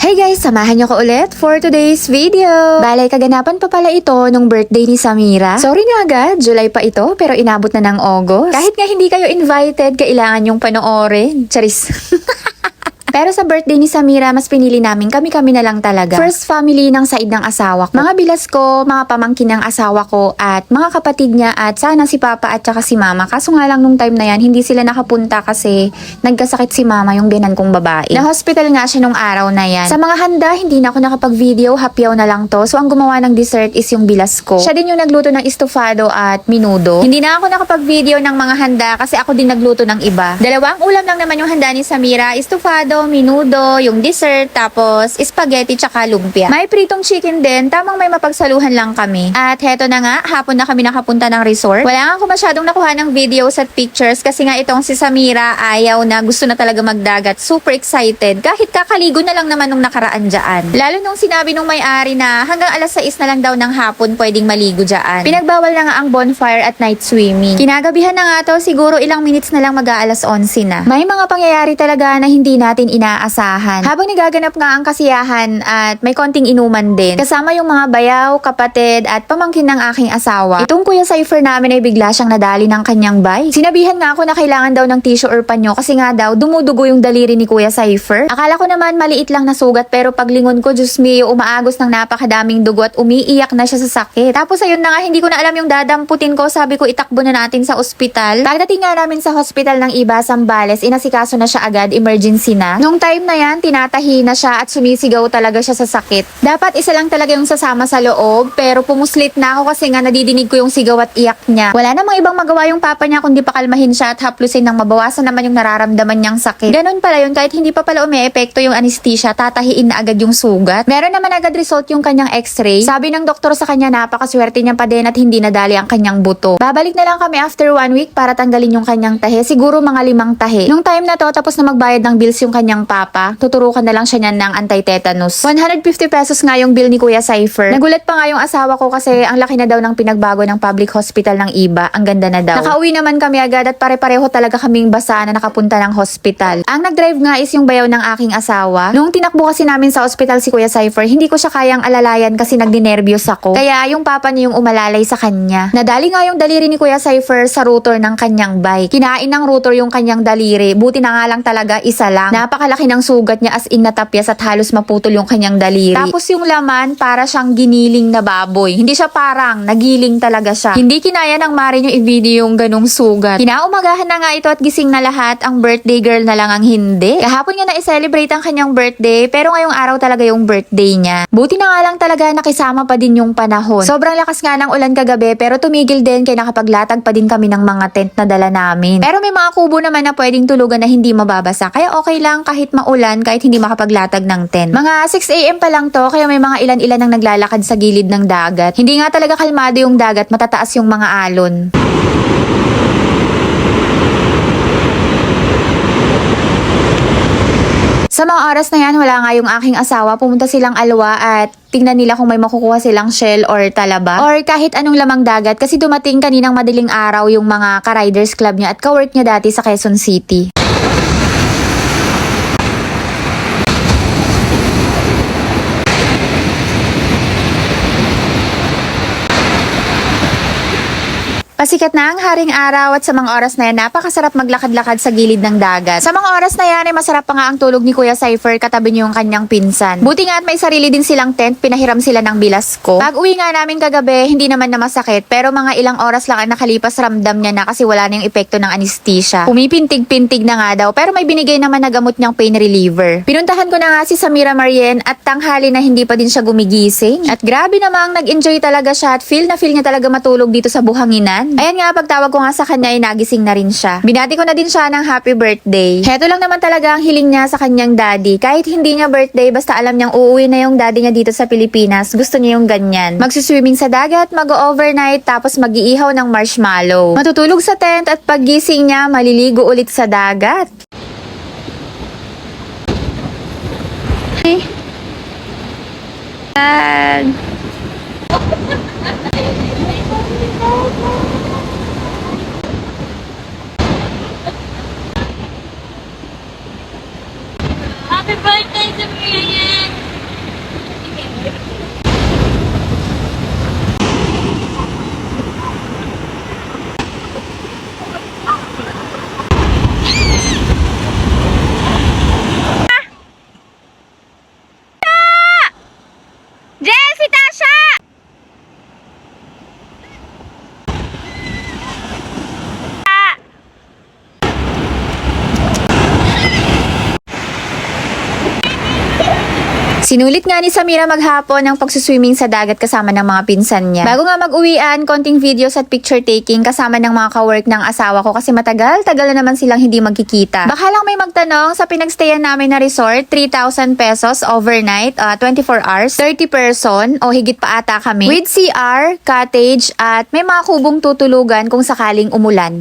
Hey guys, samahan niyo ko ulit for today's video. Balay, kaganapan pa pala ito nung birthday ni Samira. Sorry na agad, July pa ito pero inabot na ng August. Kahit nga hindi kayo invited, kailangan yung panoorin. Charis. Pero sa birthday ni Samira, mas pinili namin kami-kami na lang talaga. First family ng side ng asawa ko. Mga bilas ko, mga pamangkin ng asawa ko, at mga kapatid niya, at sana si Papa at saka si Mama. Kaso nga lang nung time na yan, hindi sila nakapunta kasi nagkasakit si Mama, yung binan kong babae. Na-hospital nga siya nung araw na yan. Sa mga handa, hindi na ako nakapag-video, hapyaw na lang to. So ang gumawa ng dessert is yung bilas ko. Siya din yung nagluto ng estofado at minudo. Hindi na ako nakapag-video ng mga handa kasi ako din nagluto ng iba. Dalawang ulam lang naman yung handa ni Samira, estofado, minudo, yung dessert, tapos spaghetti tsaka lumpia. May pritong chicken din, tamang may mapagsaluhan lang kami. At heto na nga, hapon na kami nakapunta ng resort. Wala nga ako masyadong nakuha ng videos at pictures kasi nga itong si Samira ayaw na, gusto na talaga magdagat. Super excited. Kahit kakaligo na lang naman nung nakaraan dyan. Lalo nung sinabi nung may-ari na hanggang alas 6 na lang daw ng hapon pwedeng maligo dyan. Pinagbawal na nga ang bonfire at night swimming. Kinagabihan na nga to, siguro ilang minutes na lang mag-aalas 11 na. May mga pangyayari talaga na hindi natin inaasahan. Habang nagaganap nga ang kasiyahan at may konting inuman din, kasama yung mga bayaw, kapatid at pamangkin ng aking asawa, itong kuya Cypher namin ay bigla siyang nadali ng kanyang bike. Sinabihan nga ako na kailangan daw ng tissue or panyo kasi nga daw dumudugo yung daliri ni kuya Cypher. Akala ko naman maliit lang na sugat pero paglingon ko, Diyos mio, umaagos ng napakadaming dugo at umiiyak na siya sa sakit. Tapos ayun na nga, hindi ko na alam yung dadamputin ko. Sabi ko itakbo na natin sa ospital. Pagdating nga namin sa hospital ng iba, Zambales, inasikaso na siya agad, emergency na. Nung time na yan, tinatahi na siya at sumisigaw talaga siya sa sakit. Dapat isa lang talaga yung sasama sa loob, pero pumuslit na ako kasi nga nadidinig ko yung sigaw at iyak niya. Wala namang ibang magawa yung papa niya kundi pakalmahin siya at haplusin nang mabawasan naman yung nararamdaman niyang sakit. Ganun pala yun, kahit hindi pa pala umiepekto yung anesthesia, tatahiin na agad yung sugat. Meron naman agad result yung kanyang x-ray. Sabi ng doktor sa kanya, napakaswerte niya pa din at hindi nadali ang kanyang buto. Babalik na lang kami after 1 week para tanggalin yung kanyang tahe, siguro mga 5 tahe. Nung time na to, tapos na magbayad ng bills yung kanyang papa, tuturukan na lang siya niyan ng anti-tetanus. 150 pesos nga yung bill ni Kuya Cypher. Nagulat pa nga yung asawa ko kasi ang laki na daw ng pinagbago ng public hospital ng iba. Ang ganda na daw. Nakauwi naman kami agad at pare-pareho talaga kaming basa na nakapunta ng hospital. Ang nag-drive nga is yung bayaw ng aking asawa. Nung tinakbo kasi namin sa hospital si Kuya Cypher, hindi ko siya kayang alalayan kasi nagdinerbiyos ako. Kaya yung papa niya yung umalalay sa kanya. Nadali nga yung daliri ni Kuya Cypher sa rotor ng kanyang bike. Kinain ng rotor yung kanyang daliri. Buti na nga lang talaga isa lang. Napakalaki ng sugat niya as in natapyas at halos maputol yung kanyang daliri. Tapos yung laman, para siyang giniling na baboy. Hindi siya parang, nagiling talaga siya. Hindi kinaya ng mare niyo i-video yung ganung sugat. Kinaumagahan na nga ito at gising na lahat. Ang birthday girl na lang ang hindi. Kahapon nga na-celebrate ang kanyang birthday, pero ngayong araw talaga yung birthday niya. Buti na nga lang talaga nakisama pa din yung panahon. Sobrang lakas nga ng ulan kagabi, pero tumigil din kaya nakapaglatag pa din kami ng mga tent na dala namin. Pero may mga kubo naman na pwedeng tulugan na hindi mababasa. Kaya okay lang kahit maulan, kahit hindi makapaglatag ng tent. Mga 6 AM pa lang to, kaya may mga ilan-ilan ang naglalakad sa gilid ng dagat. Hindi nga talaga kalmado yung dagat, matataas yung mga alon. Sa mga oras na yan, wala nga yung aking asawa. Pumunta silang Alwa at tingnan nila kung may makukuha silang shell or talaba or kahit anong lamang dagat kasi dumating kaninang madaling araw yung mga ka-riders club niya at ka-work niya dati sa Quezon City. Pasikat na ang haring araw at sa mga oras na yan, napakasarap maglakad-lakad sa gilid ng dagat. Sa mga oras na yan, ay masarap pa nga ang tulog ni Kuya Cypher katabi niyo yung kanyang pinsan. Buti nga at may sarili din silang tent, pinahiram sila ng bilas ko. Pag uwi nga namin kagabi, hindi naman na masakit, pero mga ilang oras lang ang nakalipas ramdam niya na kasi wala na yung epekto ng anesthesia. Pumipintig-pintig na nga daw, pero may binigay naman na gamot niyang pain reliever. Pinuntahan ko na nga si Samira Marien at tanghali na hindi pa din siya gumigising. At grabe namang nag-enjoy talaga siya at feel niya talaga matulog dito sa buhanginan. Ayan nga, pagtawag ko nga sa kanya ay nagising na rin siya. Binati ko na din siya ng happy birthday. Heto lang naman talaga ang hiling niya sa kanyang daddy. Kahit hindi niya birthday, basta alam niyang uuwi na yung daddy niya dito sa Pilipinas. Gusto niya yung ganyan. Magsuswimming sa dagat, mag-overnight, tapos mag-iihaw ng marshmallow. Matutulog sa tent at paggising niya, maliligo ulit sa dagat. Happy birthday to me again! Sinulit nga ni Samira maghapon ang pagsuswimming sa dagat kasama ng mga pinsan niya. Bago nga mag-uwian, konting videos at picture taking kasama ng mga ka-work ng asawa ko kasi tagal na naman silang hindi magkikita. Baka lang may magtanong, sa pinagstayan namin na resort, 3,000 pesos overnight, 24 hours, 30 person o higit pa ata kami. With CR, cottage at may mga kubong tutulugan kung sakaling umulan.